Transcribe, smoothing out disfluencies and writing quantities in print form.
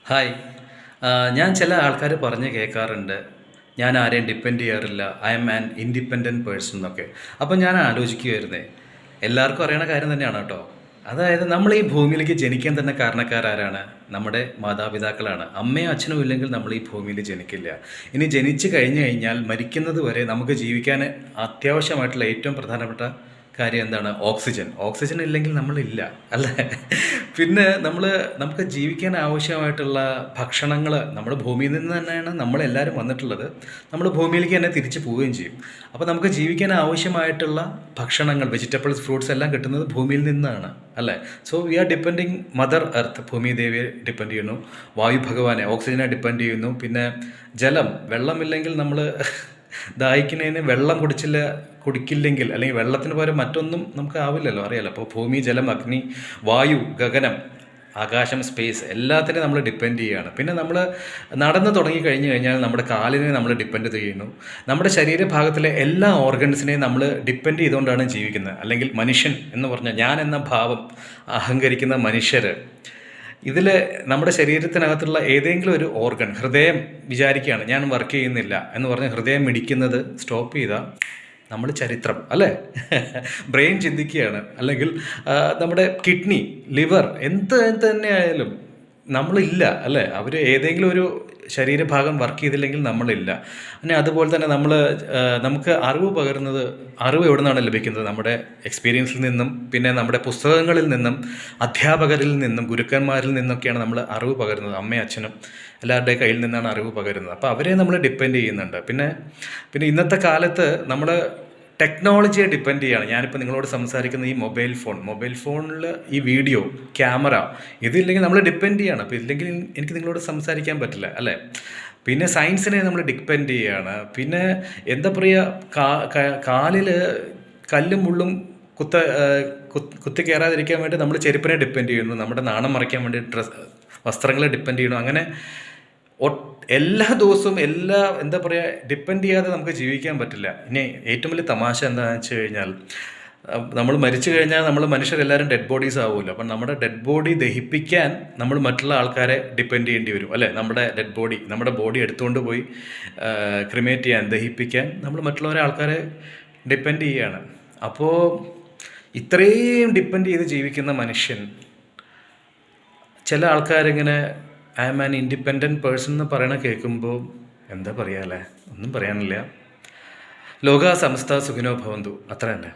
Hi. ഞാൻ ചില ആൾക്കാർ പറഞ്ഞ് കേൾക്കാറുണ്ട്, ഞാൻ ആരെയും ഡിപ്പെൻഡ് ചെയ്യാറില്ല, I am an independent person എന്നൊക്കെ. അപ്പം ഞാൻ ആലോചിക്കുമായിരുന്നേ, എല്ലാവർക്കും അറിയണ കാര്യം തന്നെയാണ് കേട്ടോ. അതായത് നമ്മൾ ഈ ഭൂമിയിലേക്ക് ജനിക്കാൻ തന്നെ കാരണക്കാരാരാണ്? നമ്മുടെ മാതാപിതാക്കളാണ്. അമ്മയും അച്ഛനും ഇല്ലെങ്കിൽ നമ്മൾ ഈ ഭൂമിയിൽ ജനിക്കില്ല. ഇനി ജനിച്ചു കഴിഞ്ഞു കഴിഞ്ഞാൽ മരിക്കുന്നത് വരെ നമുക്ക് ജീവിക്കാൻ അത്യാവശ്യമായിട്ടുള്ള ഏറ്റവും പ്രധാനപ്പെട്ട കാര്യം എന്താണ്? ഓക്സിജൻ. ഓക്സിജൻ ഇല്ലെങ്കിൽ നമ്മളില്ല, അല്ലേ? പിന്നെ നമുക്ക് ജീവിക്കാൻ ആവശ്യമായിട്ടുള്ള ഭക്ഷണങ്ങൾ നമ്മൾ ഭൂമിയിൽ നിന്ന് തന്നെയാണ് നമ്മളെല്ലാവരും വന്നിട്ടുള്ളത്. നമ്മൾ ഭൂമിയിലേക്ക് തന്നെ തിരിച്ചു പോവുകയും ചെയ്യും. അപ്പോൾ നമുക്ക് ജീവിക്കാൻ ആവശ്യമായിട്ടുള്ള ഭക്ഷണങ്ങൾ, വെജിറ്റബിൾസ്, ഫ്രൂട്ട്സ് എല്ലാം കിട്ടുന്നത് ഭൂമിയിൽ നിന്നാണ്, അല്ലേ? So we R depending mother earth, ഭൂമി ദേവിയെ ഡിപ്പെൻഡ് ചെയ്യുന്നു, വായു ഭഗവാനെ, ഓക്സിജനെ ഡിപ്പെൻഡ് ചെയ്യുന്നു. പിന്നെ ജലം, വെള്ളമില്ലെങ്കിൽ നമ്മൾ ദാഹിക്കുന്നതിന് വെള്ളം കുടിക്കില്ലെങ്കിൽ, അല്ലെങ്കിൽ വെള്ളത്തിന് പകരം മറ്റൊന്നും നമുക്ക് ആവില്ലല്ലോ, അറിയാലോ. അപ്പോൾ ഭൂമി, ജലം, അഗ്നി, വായു, ഗഗനം, ആകാശം, സ്പേസ് എല്ലാത്തിനെയും നമ്മൾ ഡിപ്പെൻഡ് ചെയ്യുകയാണ്. പിന്നെ നമ്മൾ നടന്ന് തുടങ്ങി കഴിഞ്ഞ് കഴിഞ്ഞാൽ നമ്മുടെ കാലിനെ നമ്മൾ ഡിപ്പെൻഡ് ചെയ്യുന്നു. നമ്മുടെ ശരീരഭാഗത്തിലെ എല്ലാ ഓർഗൻസിനെയും നമ്മൾ ഡിപ്പെൻഡ് ചെയ്തുകൊണ്ടാണ് ജീവിക്കുന്നത്. അല്ലെങ്കിൽ മനുഷ്യൻ എന്ന് പറഞ്ഞാൽ, ഞാൻ എന്ന ഭാവം അഹങ്കരിക്കുന്ന മനുഷ്യർ, ഇതിൽ നമ്മുടെ ശരീരത്തിനകത്തുള്ള ഏതെങ്കിലും ഒരു ഓർഗൻ, ഹൃദയം വിചാരിക്കുകയാണ് ഞാൻ വർക്ക് ചെയ്യുന്നില്ല എന്ന് പറഞ്ഞ് ഹൃദയം മിടിക്കുന്നത് സ്റ്റോപ്പ് ചെയ്താൽ നമ്മൾ ചരിത്രം, അല്ലേ? ബ്രെയിൻ ചിന്തിക്കുകയാണ്, അല്ലെങ്കിൽ നമ്മുടെ കിഡ്നി, ലിവർ, എന്ത് തന്നെയായാലും നമ്മളില്ല, അല്ലേ? അവർ ഏതെങ്കിലും ഒരു ശരീരഭാഗം വർക്ക് ചെയ്തില്ലെങ്കിൽ നമ്മളില്ല. പിന്നെ അതുപോലെ തന്നെ നമുക്ക് അറിവ് എവിടെ നിന്നാണ് ലഭിക്കുന്നത്? നമ്മുടെ എക്സ്പീരിയൻസിൽ നിന്നും, പിന്നെ നമ്മുടെ പുസ്തകങ്ങളിൽ നിന്നും, അധ്യാപകരിൽ നിന്നും, ഗുരുക്കന്മാരിൽ നിന്നൊക്കെയാണ് നമ്മൾ അറിവ് പകരുന്നത്. അമ്മയും അച്ഛനും എല്ലാവരുടെ കയ്യിൽ നിന്നാണ് അറിവ് പകരുന്നത്. അപ്പോൾ അവരെ നമ്മൾ ഡിപ്പെൻഡ് ചെയ്യുന്നുണ്ട്. പിന്നെ ഇന്നത്തെ കാലത്ത് നമ്മൾ ടെക്നോളജിയെ ഡിപ്പെൻഡ് ചെയ്യുകയാണ്. ഞാനിപ്പോൾ നിങ്ങളോട് സംസാരിക്കുന്ന ഈ മൊബൈൽ ഫോണിൽ ഈ വീഡിയോ, ക്യാമറ, ഇതില്ലെങ്കിൽ നമ്മൾ ഡിപ്പെൻഡ് ചെയ്യുകയാണ്. അപ്പോൾ ഇല്ലെങ്കിൽ എനിക്ക് നിങ്ങളോട് സംസാരിക്കാൻ പറ്റില്ല, അല്ലേ? പിന്നെ സയൻസിനെ നമ്മൾ ഡിപ്പെൻഡ് ചെയ്യുകയാണ്. പിന്നെ എന്താ പറയുക, കാലിൽ കല്ലും മുള്ളും കുത്തി കയറാതിരിക്കാൻ വേണ്ടി നമ്മൾ ചെരുപ്പിനെ ഡിപ്പെൻഡ് ചെയ്യുന്നു. നമ്മുടെ നാണം മറയ്ക്കാൻ വേണ്ടി വസ്ത്രങ്ങളെ ഡിപ്പെൻഡ് ചെയ്യുന്നു. അങ്ങനെ എല്ലാ ദിവസവും എന്താ പറയുക, ഡിപ്പെൻഡ് ചെയ്യാതെ നമുക്ക് ജീവിക്കാൻ പറ്റില്ല. ഇനി ഏറ്റവും വലിയ തമാശ എന്താണെന്ന് വെച്ച് കഴിഞ്ഞാൽ, നമ്മൾ മരിച്ചു കഴിഞ്ഞാൽ നമ്മൾ മനുഷ്യരെല്ലാവരും ഡെഡ് ബോഡീസ് ആവുമല്ലോ. അപ്പം നമ്മുടെ ഡെഡ് ബോഡി ദഹിപ്പിക്കാൻ നമ്മൾ മറ്റുള്ള ആൾക്കാരെ ഡിപ്പെൻഡ് ചെയ്യേണ്ടി വരും, അല്ലേ? നമ്മുടെ ബോഡി എടുത്തുകൊണ്ട് പോയി ക്രിമേറ്റ് ചെയ്യാൻ, ദഹിപ്പിക്കാൻ നമ്മൾ മറ്റുള്ളവരെ ആൾക്കാരെ ഡിപ്പെൻഡ് ചെയ്യുകയാണ്. അപ്പോൾ ഇത്രയും ഡിപ്പെൻഡ് ചെയ്ത് ജീവിക്കുന്ന മനുഷ്യൻ, ചില ആൾക്കാരിങ്ങനെ I am an independent person എന്ന് പറയണ കേൾക്കുമ്പോൾ എന്താ പറയുക, അല്ലേ? ഒന്നും പറയാനില്ല. ലോകാ സമസ്ത സുഖിനോ ഭവന്തു, അത്ര തന്നെ.